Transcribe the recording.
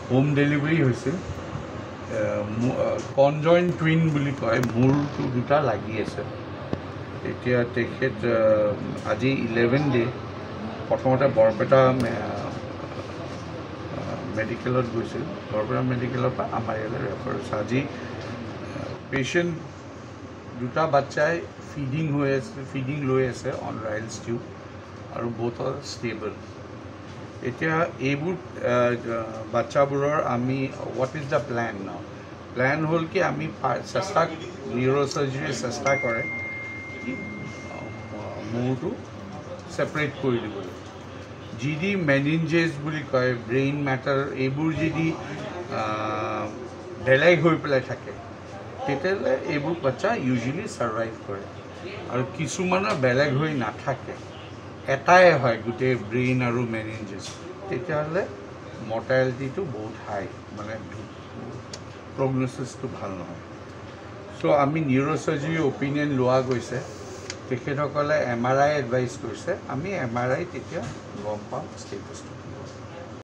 home delivery হৈছিল কনজইণ্ট twin বুলি কয় মূৰটো দুটা লাগি আছে এতিয়া তেখেত আজি 11 ডে প্ৰথমতে বৰপেটা মেডিকেলত গৈছিল বৰপেটা মেডিকেলৰ পৰা আমাৰ ইয়ালৈ ৰেফাৰ হৈছে আজি পেচেণ্ট দুটা বাচ্চাই ফিডিং লৈ আছে অন ৰাইলছ টিউব আৰু বোথ আৰ ষ্টেবল এতিয়া এইবোৰ বাচ্চাবোৰৰ আমি হোৱাট ইজ দ্য প্লেন ন প্লেন হ'ল কি আমি চেষ্টা নিউৰ'চাৰ্জাৰীয়ে চেষ্টা কৰে মূৰটো ছেপাৰেট কৰি দিবলৈ যি মেনিঞ্জেছ বুলি কয় ব্ৰেইন মেটাৰ এইবোৰ যদি বেলেগ হৈ পেলাই থাকে তেতিয়াহ'লে এইবোৰ বাচ্চা ইউজুৱেলি ছাৰ্ভাইভ কৰে আৰু কিছুমানৰ বেলেগ হৈ নাথাকে এটাই হয় গোটেই ব্ৰেইন আৰু মেনিঞ্জেছ তেতিয়াহ'লে মৰ্টেলিটিটো বহুত হাই মানে প্ৰগন'চিছটো ভাল নহয় চ' আমি নিউৰ'চাৰ্জাৰী অপিনিয়ন লোৱা গৈছে তেখেতসকলে MRI এডভাইচ কৰিছে আমি MRI তেতিয়া গম পাম ষ্টেটাছটো